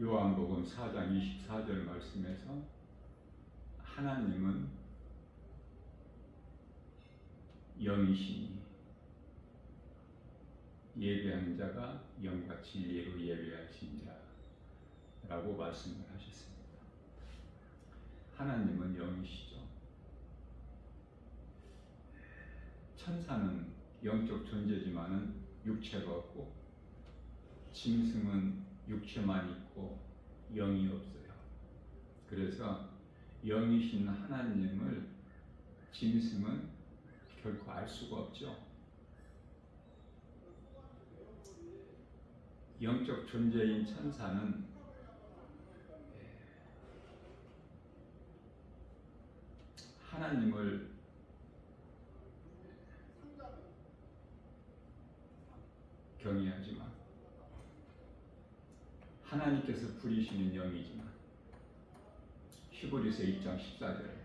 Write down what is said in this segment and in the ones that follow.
요한복음 4장 24절 말씀에서 하나님은 영이시니 예배하는 자가 영과 진리로 예배하시니라 라고 말씀을 하셨습니다. 하나님은 영이시죠. 천사는 영적 존재지만은 육체가 없고, 짐승은 육체만 있고 영이 없어요. 그래서 영이신 하나님을 짐승은 결코 알 수가 없죠. 영적 존재인 천사는 하나님을 경외하지만, 하나님께서 부리시는 영이지만, 히브리서 1장 14절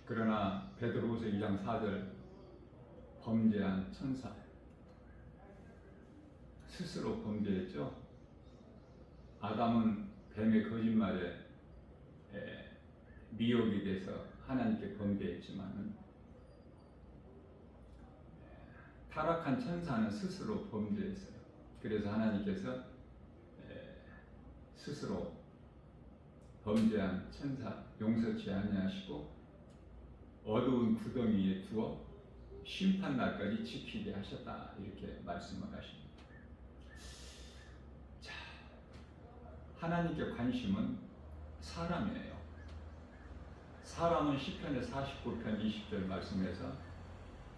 그러나 베드로후서 2장 4절 범죄한 천사 스스로 범죄했죠. 아담은 뱀의 거짓말에 미혹이 돼서 하나님께 범죄했지만 타락한 천사는 스스로 범죄했어요. 그래서 하나님께서 스스로 범죄한 천사 용서치 아니하시고 어두운 구덩이에 두어 심판 날까지 지키게 하셨다, 이렇게 말씀을 하십니다. 자, 하나님께 관심은 사람이에요. 사람은 시편의 49편 20절 말씀에서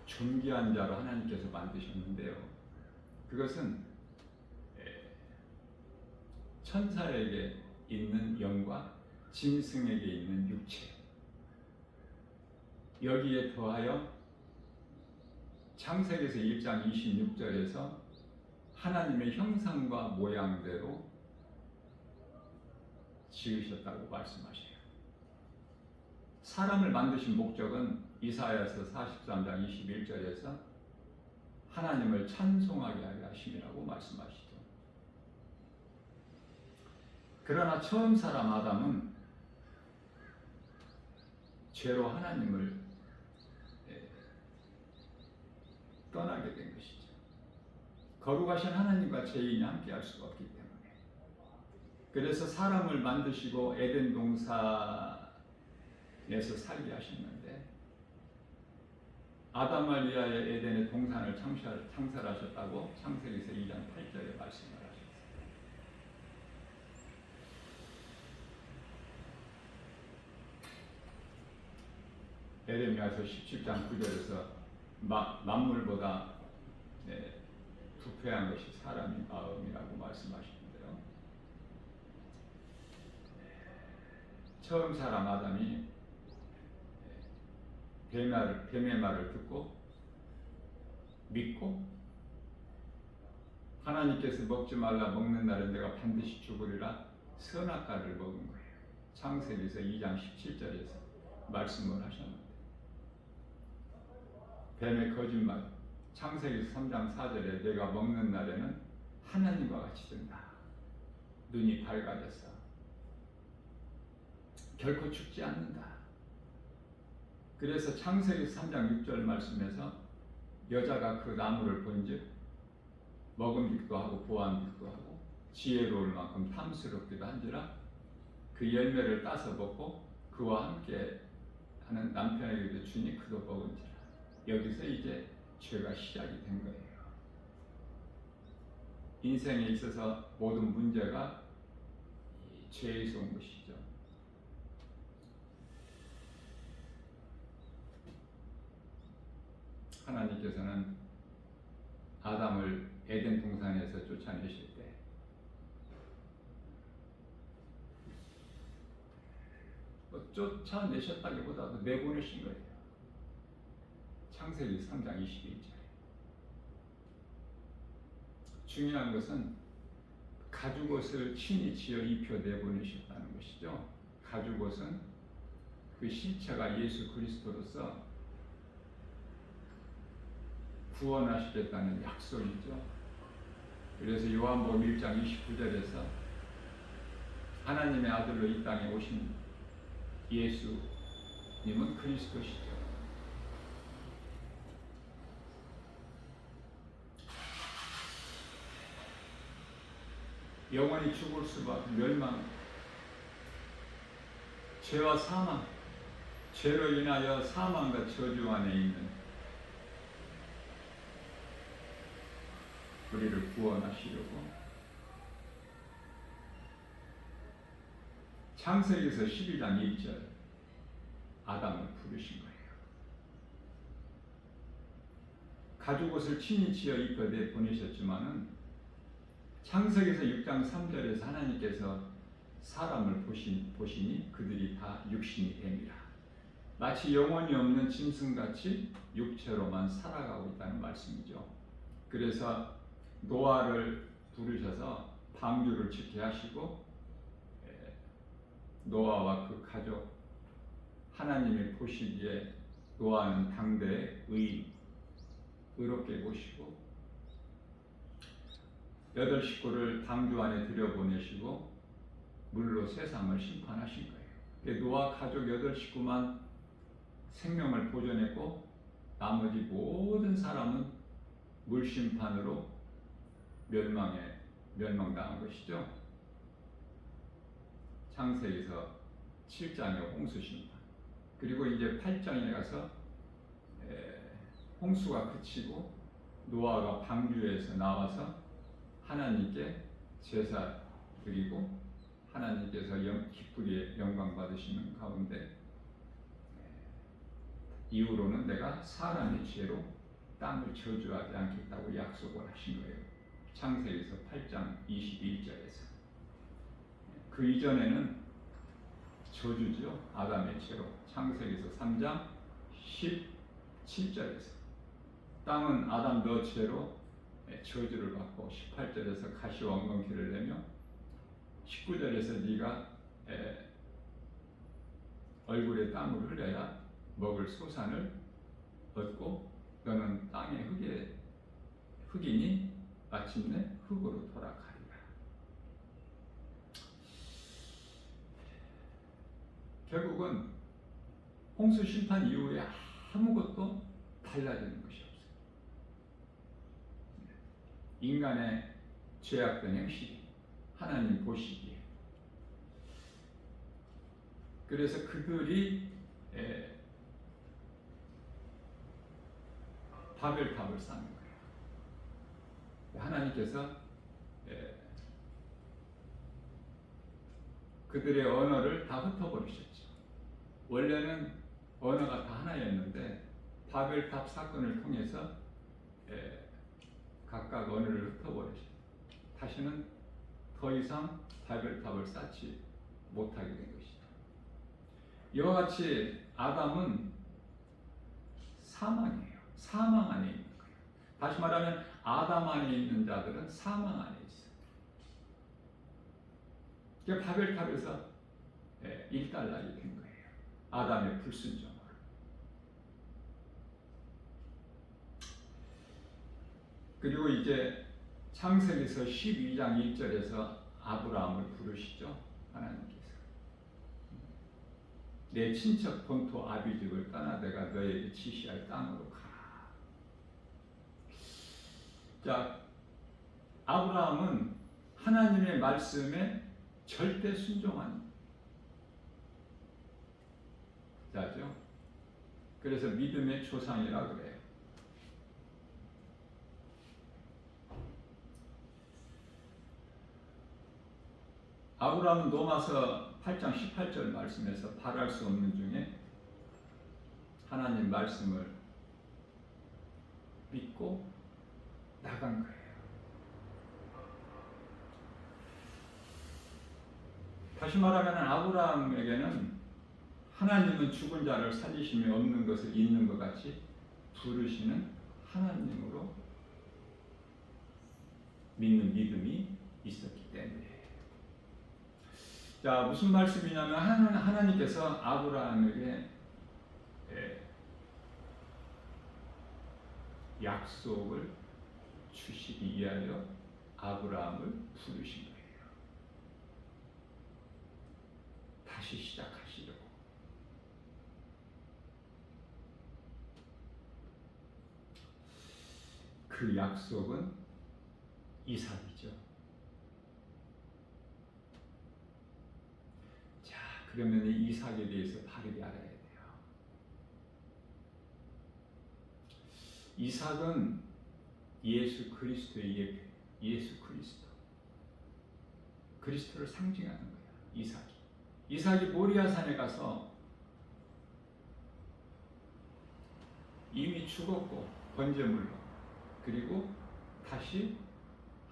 존귀한 자로 하나님께서 만드셨는데요, 그것은 천사에게 있는 영과 짐승에게 있는 육체, 여기에 더하여 창세기에서 1장 26절에서 하나님의 형상과 모양대로 지으셨다고 말씀하셔요. 사람을 만드신 목적은 이사야서 43장 21절에서 하나님을 찬송하게 하려 하심이라고 말씀하시죠. 그러나 처음 사람 아담은 죄로 하나님을 떠나게 된 것이죠. 거룩하신 하나님과 죄인이 함께 할 수가 없기 때문에. 그래서 사람을 만드시고 에덴 동산에서 살게 하셨는데, 아담을 위하여 에덴의 동산을 창설하셨다고 창세기서 2장 8절에 말씀을 하셨어요. 에레미야서 17장 9절에서 만물보다 부패한 것이 사람의 마음이라고 말씀하시는데요, 처음 사람 아담이 뱀의 말을 듣고 믿고 하나님께서 먹지 말라, 먹는 날은 내가 반드시 죽으리라 선악과를 먹은 거예요. 창세기서 2장 17절에서 말씀을 하셨는데, 뱀의 거짓말, 창세기 3장 4절에 내가 먹는 날에는 하나님과 같이 된다, 눈이 밝아졌어, 결코 죽지 않는다. 그래서 창세기 3장 6절 말씀에서 여자가 그 나무를 본즉 먹음직도 하고 보암직도 하고 지혜로울 만큼 탐스럽기도 한지라 그 열매를 따서 먹고 그와 함께 하는 남편에게도 주니 그도 먹은지라. 여기서 이제 죄가 시작이 된 거예요. 인생에 있어서 모든 문제가 죄에서 온 것이죠. 하나님께서는 아담을 에덴 동산에서 쫓아내실 때 쫓아내셨다기보다도 내보내신 거예요. 창세기 3장 21절. 중요한 것은 가죽옷을 친히 지어 입혀 내보내셨다는 것이죠. 가죽옷은 그 실체가 예수 그리스도로서 구원하시겠다는 약속이죠. 그래서 요한복음 1장 29절에서 하나님의 아들로 이 땅에 오신 예수님은 그리스도시죠. 영원히 죽을 수밖에 멸망, 죄와 사망, 죄로 인하여 사망과 저주 안에 있는 우리를 구원하시려고 창세기에서 12장 1절 아담을 부르신 거예요. 가죽옷을 친히 지어 입혀 내 보내셨지만은 창세기에서 6장 3절에서 하나님께서 사람을 보시니 그들이 다 육신이 됨이라. 마치 영혼이 없는 짐승같이 육체로만 살아가고 있다는 말씀이죠. 그래서 노아를 부르셔서 방주를 짓게 하시고 노아와 그 가족 하나님이 보시기에 노아는 당대의 의롭게 보시고 8 식구를 방주 안에 들여보내시고 물로 세상을 심판하신 거예요. 노아 가족 8 식구만 생명을 보존했고 나머지 모든 사람은 물심판으로 멸망당한 것이죠. 창세기에서 7장의 홍수심판. 그리고 이제 8장에 가서 홍수가 그치고 노아가 방주에서 나와서 하나님께 제사 드리고 하나님께서 기쁘게 영광 받으시는 가운데 이후로는 내가 사람의 죄로 땅을 저주하지 않겠다고 약속을 하신 거예요. 창세기에서 8장 21절에서. 그 이전에는 저주죠. 아담의 죄로. 창세기에서 3장 17절에서 땅은 아담 너 죄로 저주를 받고 18절에서 가시와 엉겅퀴를 내며 19절에서 네가 얼굴에 땀을 흘려야 먹을 소산을 얻고 너는 땅의 흙이니 마침내 흙으로 돌아가리라. 결국은 홍수 심판 이후에 아무것도 달라지는 것이 없어요. 인간의 죄악된 행실이 하나님 보시기에. 그래서 그들이 바벨탑을 쌓는 거예요. 하나님께서 그들의 언어를 다 흩어버리셨죠. 원래는 언어가 다 하나였는데 바벨탑 사건을 통해서 각각 언어를 흩어버리셨죠. 다시는 더 이상 바벨탑을 쌓지 못하게 된 것이죠. 이와 같이 아담은 사망이에요. 사망 안에 있는 거예요. 다시 말하면 아담 안에 있는 자들은 사망 안에 있어요. 그게 바벨탑에서 일단락이 된 거예요. 아담의 불순종으로. 그리고 이제 창세기에서 12장 1절에서 아브라함을 부르시죠. 하나님께서. 내 친척 본토 아비집을 떠나 내가 너에게 지시할 땅으로 가라. 자, 아브라함은 하나님의 말씀에 절대 순종한 자죠. 그래서 믿음의 조상이라 그래요. 아브라함은 로마서 8장 18절 말씀에서 바랄 수 없는 중에 하나님 말씀을 믿고 나간 거예요. 다시 말하면 아브라함에게는 하나님은 죽은 자를 살리심이 없는 것을 있는 것 같이 부르시는 하나님으로 믿는 믿음이 있었기 때문에. 자, 무슨 말씀이냐면 하나님께서 아브라함에게 약속을 주시기 위하여 아브라함을 부르신 거예요. 다시 시작하시려고. 그 약속은 이삭이죠. 자, 그러면 이 이삭에 대해서 바르게 알아야 돼요. 이삭은 예수 그리스도의 예배, 예수 그리스도. 그리스도를 상징하는 거예요. 이삭이 모리아산에 가서 이미 죽었고 번제물로, 그리고 다시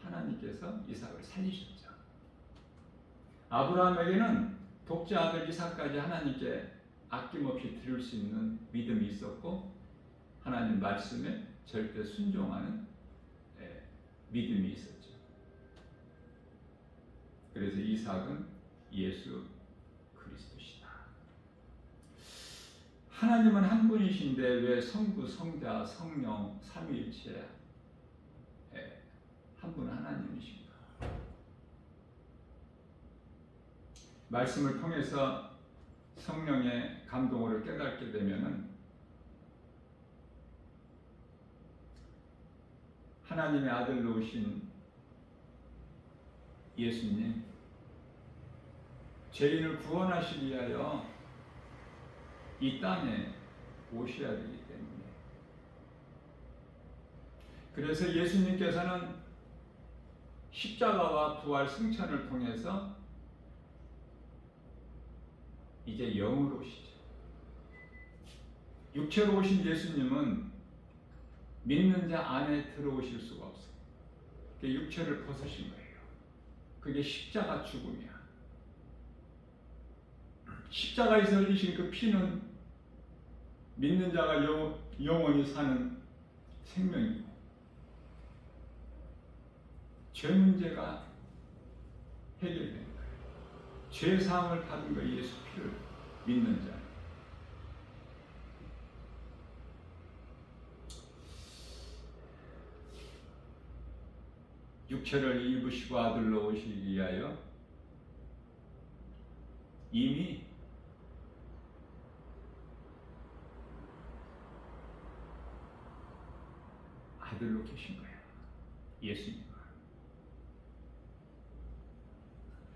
하나님께서 이삭을 살리셨죠. 아브라함에게는 독자 아들 이삭까지 하나님께 아낌없이 드릴 수 있는 믿음이 있었고, 하나님 말씀에 절대 순종하는 믿음이 있었죠. 그래서 이삭은 예수 그리스도시다. 하나님은 한 분이신데 왜 성부, 성자, 성령, 삼위일체 한 분 하나님이신가? 말씀을 통해서 성령의 감동으로 깨닫게 되면은 하나님의 아들로 오신 예수님, 죄인을 구원하시기 위하여 이 땅에 오셔야 되기 때문에, 그래서 예수님께서는 십자가와 부활 승천을 통해서 이제 영으로 오시죠. 육체로 오신 예수님은 믿는 자 안에 들어오실 수가 없어요. 그게 육체를 벗으신 거예요. 그게 십자가 죽음이야. 십자가에서 흘리신 그 피는 믿는 자가 영원히 사는 생명이고, 죄 문제가 해결되는 거예요. 죄 사함을 받은 거예요. 예수 피를 믿는 자. 육체를 입으시고 아들로 오시기 위하여 이미 아들로 계신 거예요. 예수님.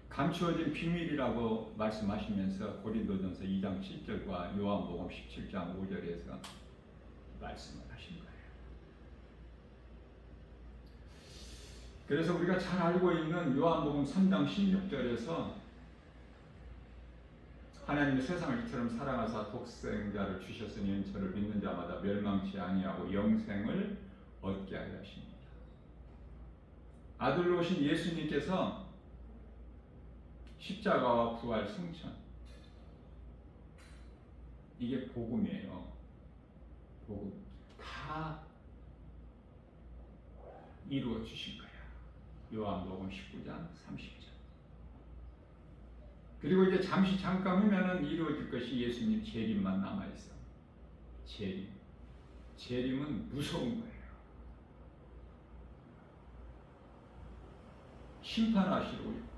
감추어진 비밀이라고 말씀하시면서 고린도전서 2장 7절과 요한복음 17장 5절에서 말씀을 하신 거예요. 그래서 우리가 잘 알고 있는 요한복음 3장 16절에서 하나님이 세상을 이처럼 사랑하사 독생자를 주셨으니 저를 믿는 자마다 멸망치 아니하고 영생을 얻게 하려 하십니다. 아들로 오신 예수님께서 십자가와 부활 승천, 이게 복음이에요. 복음 다 이루어 주신 거예요. 요한복음 19장 30절. 그리고 이제 잠깐 후면은 이루어질 것이 예수님 재림만 남아 있어. 재림은 무서운 거예요. 심판하시러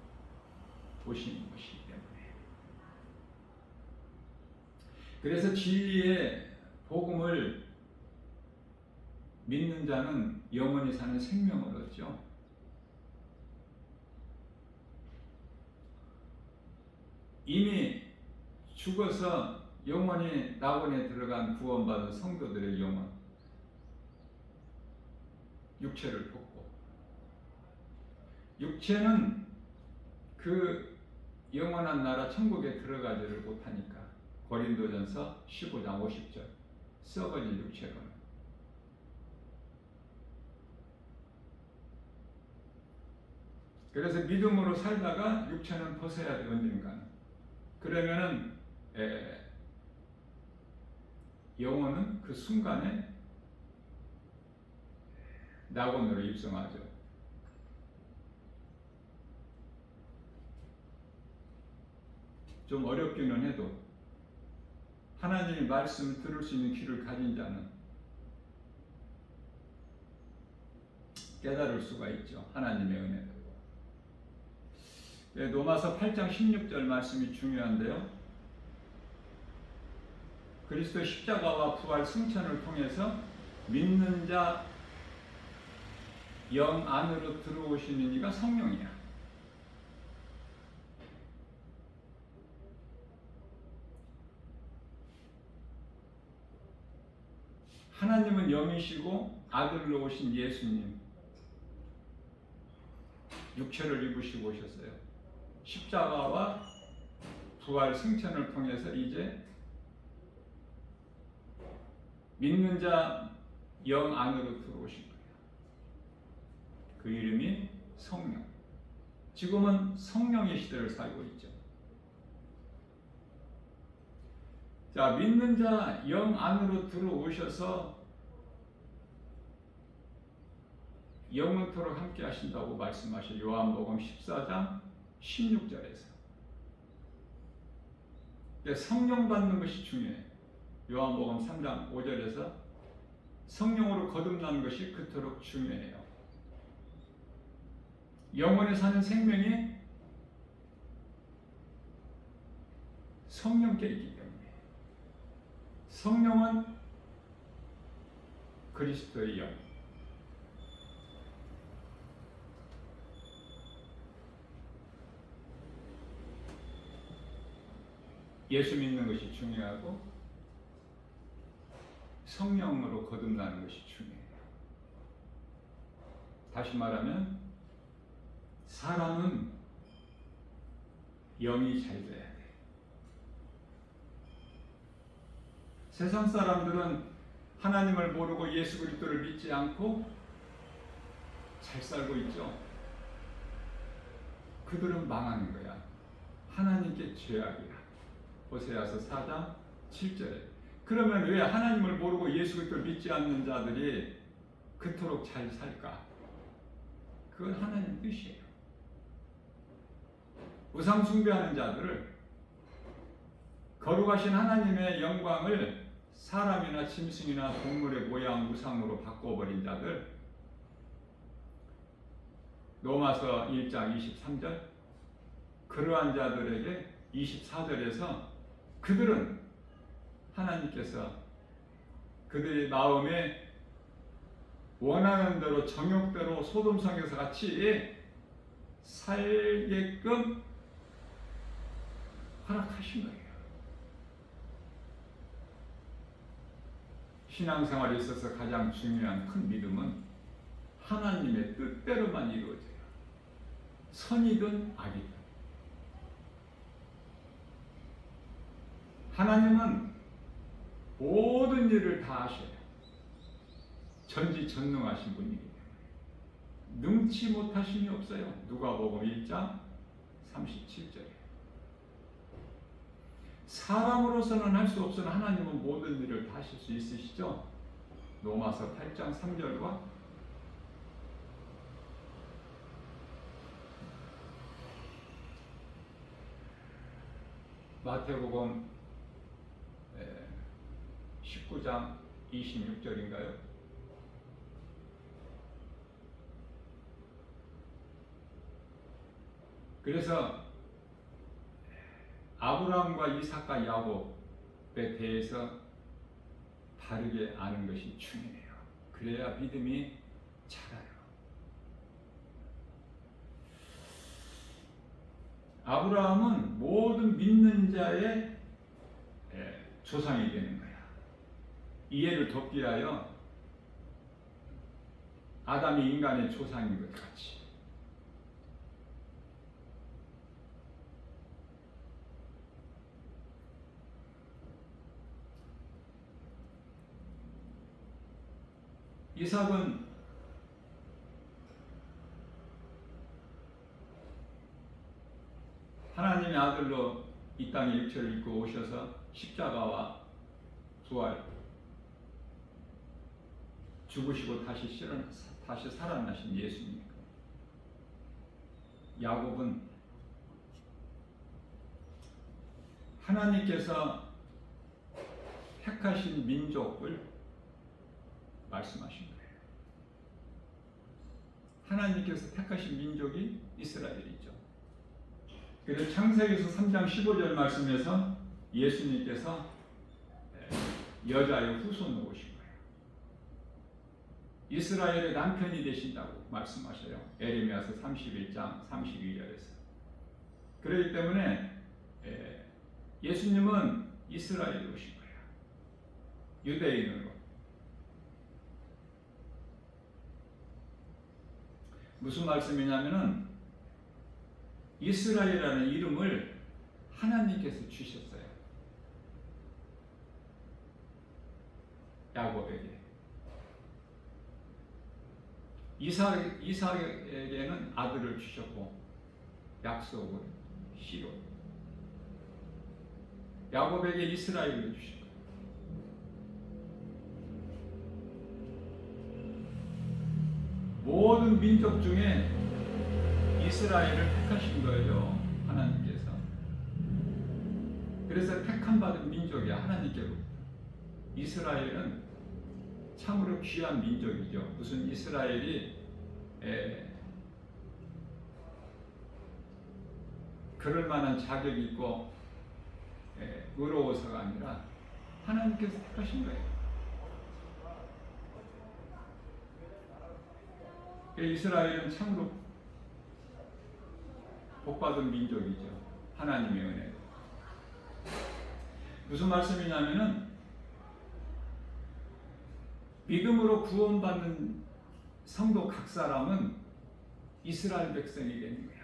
오시는 것이기 때문에. 그래서 진리의 복음을 믿는 자는 영원히 사는 생명을 얻죠. 이미 죽어서 영원히 낙원에 들어간 구원받은 성도들의 영혼, 육체를 벗고, 육체는 그 영원한 나라 천국에 들어가지를 못하니까 고린도전서 15장 50절 썩어진 육체로는. 그래서 믿음으로 살다가 육체는 벗어야 돼, 언젠가는. 그러면은 영혼은 그 순간에 낙원으로 입성하죠. 좀 어렵기는 해도 하나님의 말씀을 들을 수 있는 귀를 가진 자는 깨달을 수가 있죠. 하나님의 은혜로. 로마서 8장 16절 말씀이 중요한데요. 그리스도의 십자가와 부활 승천을 통해서 믿는 자 영 안으로 들어오시는 이가 성령이야. 하나님은 영이시고 아들로 오신 예수님 육체를 입으시고 오셨어요. 십자가와 부활 승천을 통해서 이제 믿는 자 영 안으로 들어오신 거예요. 그 이름이 성령. 지금은 성령의 시대를 살고 있죠. 자, 믿는 자 영 안으로 들어오셔서 영원토록 함께 하신다고 말씀하신 요한복음 14장 16절에서 성령 받는 것이 중요해요. 요한복음 3장 5절에서 성령으로 거듭나는 것이 그토록 중요해요. 영원히 사는 생명이 성령께 있기 때문에 성령은 그리스도의 영. 예수 믿는 것이 중요하고 성령으로 거듭나는 것이 중요해요. 다시 말하면 사람은 영이 잘 돼야 돼. 세상 사람들은 하나님을 모르고 예수 그리스도를 믿지 않고 잘 살고 있죠. 그들은 망하는 거야. 하나님께 죄악이야. 호세아서 4장 7절에. 그러면 왜 하나님을 모르고 예수 그리스도를 믿지 않는 자들이 그토록 잘 살까? 그건 하나님 뜻이에요. 우상 숭배하는 자들을 거룩하신 하나님의 영광을 사람이나 짐승이나 동물의 모양 우상으로 바꿔버린 자들, 로마서 1장 23절, 그러한 자들에게 24절에서 그들은 하나님께서 그들의 마음에 원하는 대로 정욕대로 소돔성에서 같이 살게끔 허락하신 거예요. 신앙생활에 있어서 가장 중요한 큰 믿음은 하나님의 뜻대로만 이루어져요. 선이든 악이든. 하나님은 모든 일을 다 하셔요. 전지전능하신 분이기 때문에 능치 못하심이 없어요. 누가복음 1장 37절에. 사람으로서는 할 수 없으나 하나님은 모든 일을 다 하실 수 있으시죠. 로마서 8장 3절과 마태복음 19장 26절인가요? 그래서 아브라함과 이삭과 야곱에 대해서 바르게 아는 것이 중요해요. 그래야 믿음이 자라요. 아브라함은 모든 믿는 자의 조상이 되는 거야. 이해를 돕기 위하여 아담이 인간의 조상인 것 같이. 이삭은 하나님의 아들로 이 땅에 육체를 입고 오셔서 십자가와 부활, 죽으시고 다시 살아나신 예수님입니다. 야곱은 하나님께서 택하신 민족을 말씀하신 거예요. 하나님께서 택하신 민족이 이스라엘이죠. 그래서 창세기에서 3장 15절 말씀에서 예수님께서 여자의 후손으로 오신 거예요. 이스라엘의 남편이 되신다고 말씀하셔요. 에레미야서 31장 32절에서. 그렇기 때문에 예수님은 이스라엘에 오신 거예요. 유대인으로. 무슨 말씀이냐면은 이스라엘이라는 이름을 하나님께서 주셨어요. 야곱에게. 이삭에게는 아들을 주셨고 약속을 씨로. 야곱에게 이스라엘을 주셨고. 모든 민족 중에 이스라엘을 택하신 거예요. 하나님께서. 그래서 택함 받은 민족이야. 하나님께로부터. 이스라엘은 참으로 귀한 민족이죠. 무슨 이스라엘이 그럴 만한 자격이 있고 의로워서가 아니라 하나님께서 택하신 거예요. 이스라엘은 참으로 복받은 민족이죠. 하나님의 은혜. 무슨 말씀이냐면은 믿음으로 구원받는 성도 각 사람은 이스라엘 백성이 되는 거야.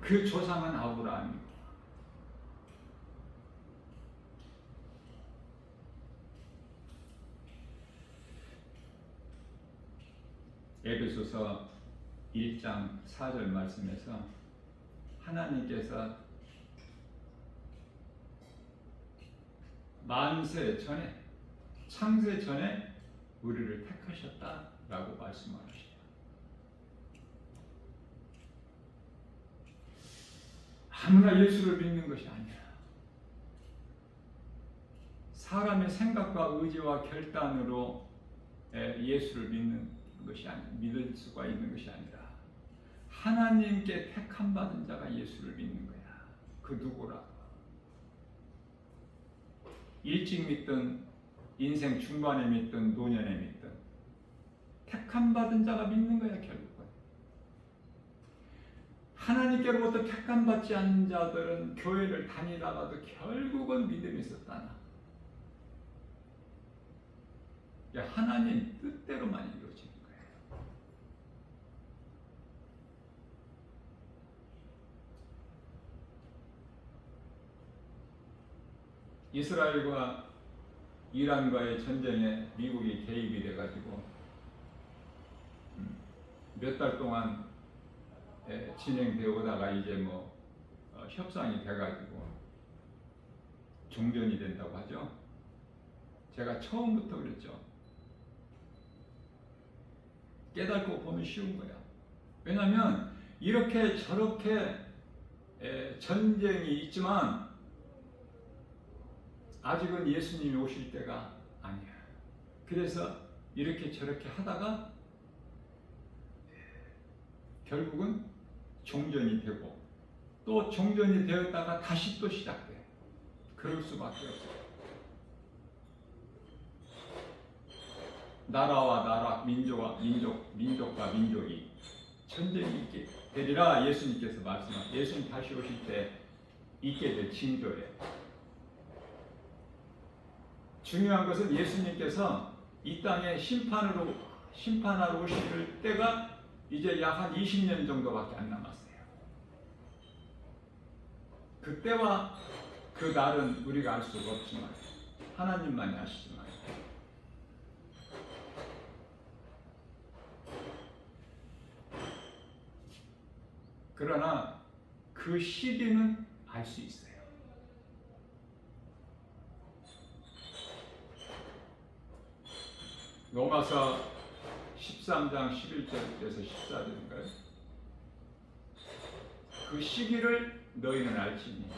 그 조상은 아브라함이고 에베소서 1장 4절 말씀에서 하나님께서 만세 전에 창세 전에 우리를 택하셨다라고 말씀하십니다. 아무나 예수를 믿는 것이 아니라 사람의 생각과 의지와 결단으로 예수를 믿을 수가 있는 것이 아니라 하나님께 택함 받은 자가 예수를 믿는 거야. 그 누구라? 일찍 믿든 인생 중반에 믿든 노년에 믿든 택함 받은 자가 믿는 거야. 결국은 하나님께로부터 택함 받지 않는 자들은 교회를 다니다가도 결국은 믿음이 있었다나 하나님 뜻대로만 이루어지는 거예요. 이스라엘과 이란과의 전쟁에 미국이 개입이 돼가지고 몇 달 동안 진행되어 오다가 이제 협상이 돼가지고 종전이 된다고 하죠. 제가 처음부터 그랬죠. 깨닫고 보면 쉬운 거야. 왜냐하면 이렇게 저렇게 전쟁이 있지만 아직은 예수님이 오실 때가 아니야. 그래서 이렇게 저렇게 하다가 결국은 종전이 되고 또 종전이 되었다가 다시 또 시작돼. 그럴 수밖에 없어요. 나라와 나라, 민족과 민족이 전쟁이 있게 되리라 예수님께서 말씀하셨어요. 예수님 다시 오실 때 있게 될 징조예요. 중요한 것은 예수님께서 이 땅에 심판하러 오실 때가 이제 약 한 20년 정도밖에 안 남았어요. 그때와 그 날은 우리가 알 수가 없지만 하나님만이 아시지만 그러나 그 시기는 알 수 있어요. 로마서 13장 11절에서 14절인가요? 그 시기를 너희는 알지니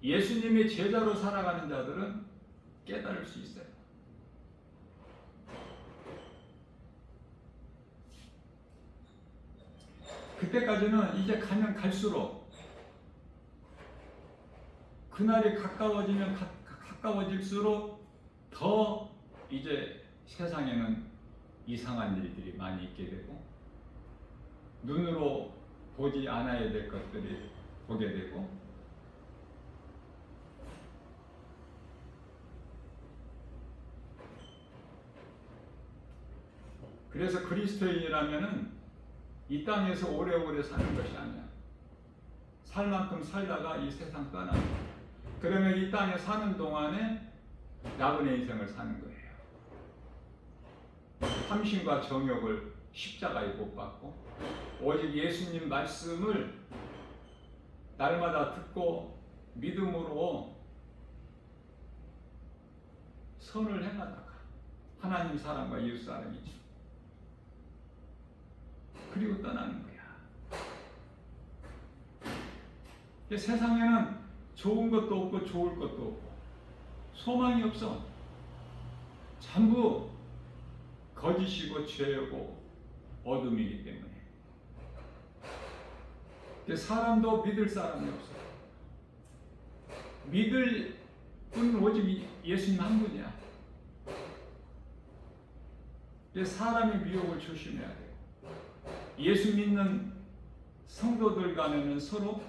예수님의 제자로 살아가는 자들은 깨달을 수 있어요. 그때까지는 이제 가면 갈수록 그날이 가까워지면 가까워질수록 더 이제 세상에는 이상한 일들이 많이 있게 되고 눈으로 보지 않아야 될 것들이 보게 되고 그래서 그리스도인이라면은 이 땅에서 오래오래 사는 것이 아니야. 살 만큼 살다가 이 세상 떠나는 거야. 그러면 이 땅에 사는 동안에 나그네 인생을 사는 거예요. 탐심과 정욕을 십자가에 못 박고 오직 예수님 말씀을 날마다 듣고 믿음으로 선을 행하다가 하나님 사랑과 이웃 사랑이죠. 그리고 떠나는 거야. 세상에는 좋은 것도 없고 좋을 것도 없고 소망이 없어. 전부 거짓이고 죄고 어둠이기 때문에 사람도 믿을 사람이 없어. 믿을 분은 오직 예수님 한 분이야. 사람의 미혹을 조심해야 돼요. 예수 믿는 성도들 간에는 서로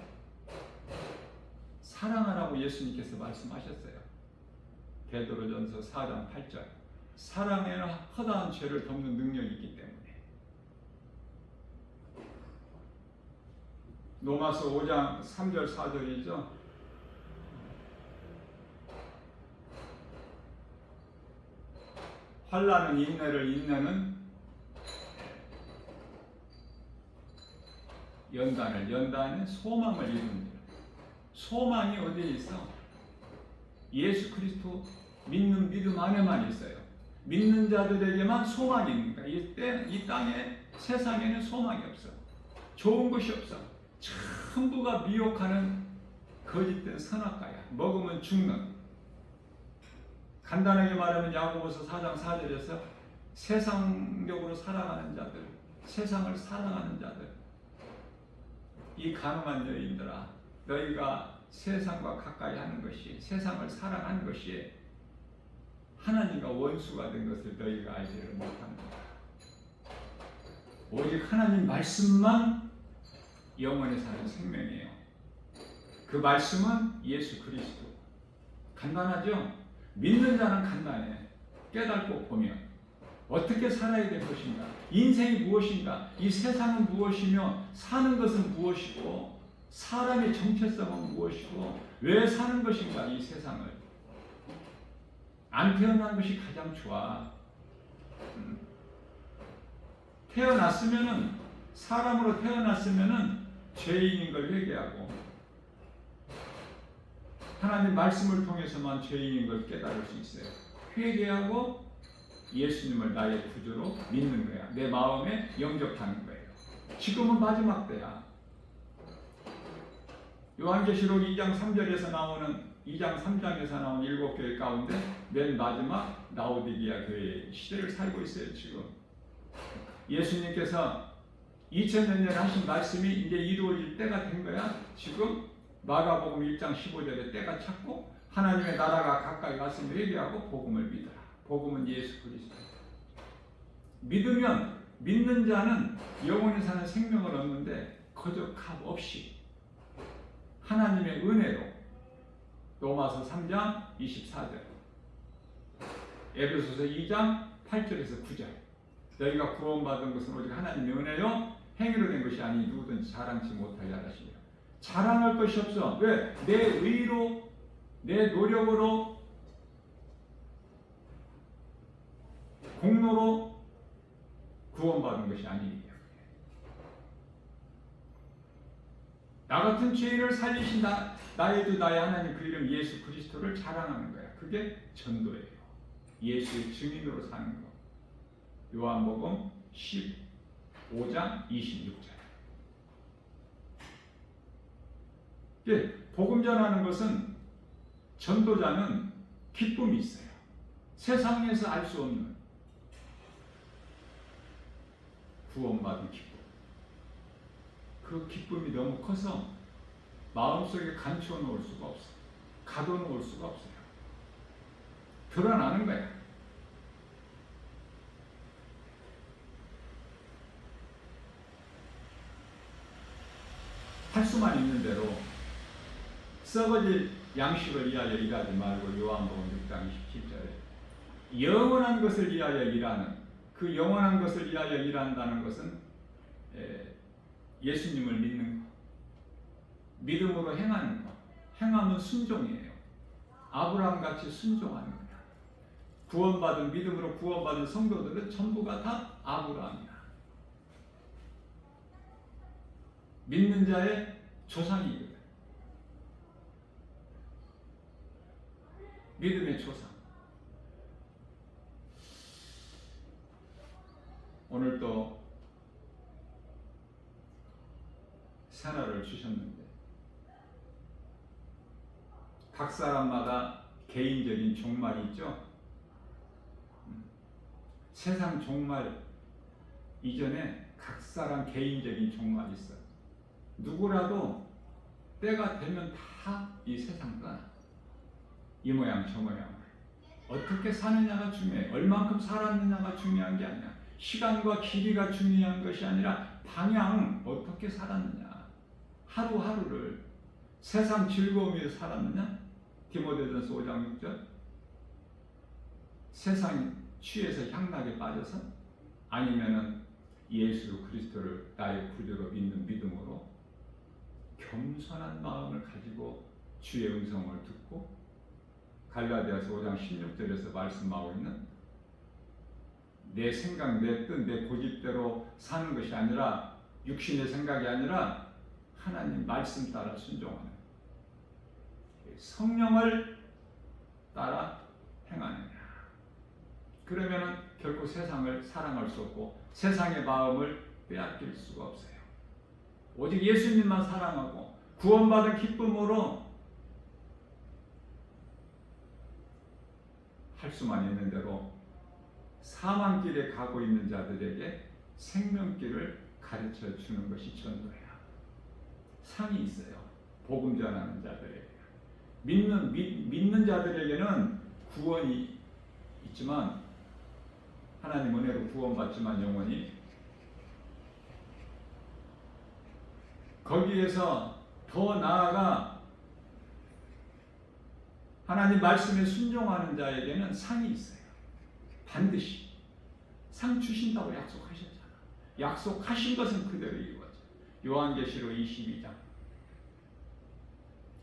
사랑하라고 예수님께서 말씀하셨어요. 베드로전서 4장 8절. 사랑에는 허다한 죄를 덮는 능력이 있기 때문에. 로마서 5장 3절 4절이죠. 환난은 인내를, 인내는 연단을, 연단은 소망을 이룹니다. 소망이 어디에 있어? 예수 그리스도 믿는 믿음 안에만 있어요. 믿는 자들에게만 소망이 있는 거야. 이 땅에 세상에는 소망이 없어. 좋은 것이 없어. 전부가 미혹하는 거짓된 선악과야. 먹으면 죽는. 간단하게 말하면 야고보서 4장 4절에서 세상적으로 살아가는 자들, 세상을 사랑하는 자들, 이 가늠한 여인들아, 너희가 세상과 가까이 하는 것이, 세상을 사랑하는 것이 하나님과 원수가 된 것을 너희가 알지를 못한다. 오직 하나님 말씀만 영원히 사는 생명이에요. 그 말씀은 예수 그리스도. 간단하죠? 믿는 자는 간단해. 깨닫고 보면 어떻게 살아야 될 것인가, 인생이 무엇인가, 이 세상은 무엇이며 사는 것은 무엇이고 사람의 정체성은 무엇이고 왜 사는 것인가. 이 세상을 안 태어난 것이 가장 좋아. 태어났으면은, 사람으로 태어났으면은 죄인인 걸 회개하고 하나님 말씀을 통해서만 죄인인 걸 깨달을 수 있어요. 회개하고 예수님을 나의 구주로 믿는 거야. 내 마음에 영접하는 거예요. 지금은 마지막 때야. 요한계시록 2장 3절에서 나오는 2장 3장에서 나오는 7교회 가운데 맨 마지막 라오디게아 교회의 시대를 살고 있어요. 지금 예수님께서 2000년 전에 하신 말씀이 이제 이루어질 때가 된 거야. 지금 마가복음 1장 15절에 때가 찼고 하나님의 나라가 가까이 왔음을 회개하고 복음을 믿어라. 복음은 예수 그리스도. 믿으면, 믿는 자는 영원히 사는 생명을 얻는데 거저 값 없이 하나님의 은혜로. 로마서 3장 24절, 에베소서 2장 8절에서 9절. 너희가 구원받은 것은 오직 하나님의 은혜요 행위로 된 것이 아니 누구든지 자랑치 못하게 하시며. 자랑할 것이 없어. 왜? 내 의로, 내 노력으로, 공로로 구원받은 것이 아니에요. 나 같은 죄인을 살리신 나의 주 나의 하나님 그 이름 예수 그리스도를 자랑하는 거야. 그게 전도예요. 예수의 증인으로 사는 거. 요한복음 15장 26절. 복음 전하는 것은, 전도자는 기쁨이 있어요. 세상에서 알 수 없는 구원받은 기쁨. 그 기쁨이 너무 커서 마음속에 감춰 놓을 수가 없어. 가둬 놓을 수가 없어요. 드러나는 거야. 할 수만 있는 대로 썩어질 양식을 위하여 일하지 말고 요한복음 6장 27절에 영원한 것을 위하여 일하는, 그 영원한 것을 위하여 일한다는 것은 예수님을 믿는 것, 믿음으로 행하는 것. 행하면 순종이에요. 아브라함같이 순종하는 거야. 구원받은, 믿음으로 구원받은 성도들은 전부가 다 아브라함이야. 믿는 자의 조상이거든. 믿음의 조상. 오늘 또 새날을 주셨는데 각 사람마다 개인적인 종말이 있죠. 세상 종말 이전에 각 사람 개인적인 종말이 있어요. 누구라도 때가 되면 다 이 세상 떠나. 이 모양 저 모양. 어떻게 사느냐가 중요해. 얼만큼 살았느냐가 중요한 게 아니야. 시간과 길이가 중요한 것이 아니라 방향, 어떻게 살았느냐. 하루하루를 세상 즐거움에 살았느냐? 디모데전서 5장 6절. 세상 취해서 향락에 빠져서, 아니면은 예수 그리스도를 나의 구주로 믿는 믿음으로 겸손한 마음을 가지고 주의 음성을 듣고, 갈라디아서 5장 16절에서 말씀하고 있는 내 생각, 내 뜻, 내 고집대로 사는 것이 아니라, 육신의 생각이 아니라 하나님 말씀 따라 순종하는, 성령을 따라 행하느냐. 그러면은 결코 세상을 사랑할 수 없고 세상의 마음을 빼앗길 수가 없어요. 오직 예수님만 사랑하고 구원받은 기쁨으로 할 수만 있는 대로 사망길에 가고 있는 자들에게 생명길을 가르쳐 주는 것이 전도예요. 상이 있어요. 복음 전하는 자들에게. 믿는 자들에게는 구원이 있지만, 하나님 은혜로 구원받지만 영원히 거기에서 더 나아가 하나님 말씀에 순종하는 자에게는 상이 있어요. 반드시 상 주신다고 약속하셨잖아. 약속하신 것은 그대로 이루어져. 요한계시록 22장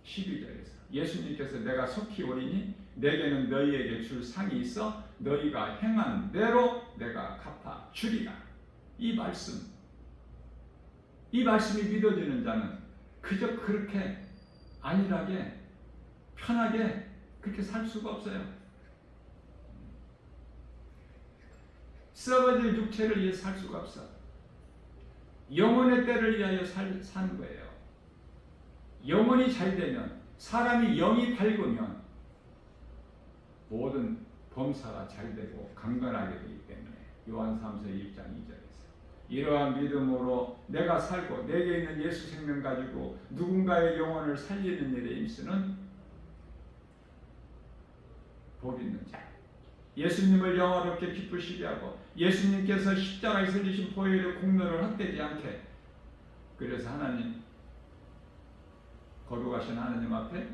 12절에서 예수님께서 내가 속히 오리니 내게는 너희에게 줄 상이 있어 너희가 행한 대로 내가 갚아 주리라. 이 말씀이 믿어지는 자는 그저 그렇게 안일하게 편하게 그렇게 살 수가 없어요. 썩어질 육체를 위해 살 수가 없어. 영혼의 때를 위하여 사는 거예요. 영혼이 잘 되면, 사람이 영이 밝으면 모든 범사가 잘 되고 강건하게 되기 때문에 요한 3서 1장 2절에서 이러한 믿음으로 내가 살고 내게 있는 예수 생명 가지고 누군가의 영혼을 살리는 일에 힘쓰는 복 있는 자. 예수님을 영화롭게 기쁘시게 하고 예수님께서 십자가에서 지신 보혈의 공로를 헛되지 않게, 그래서 하나님 거룩하신 하나님 앞에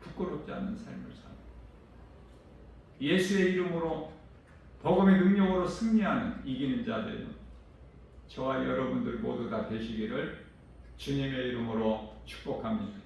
부끄럽지 않는 삶을 사는, 예수의 이름으로 복음의 능력으로 승리하는 이기는 자들은 저와 여러분들 모두 다 되시기를 주님의 이름으로 축복합니다.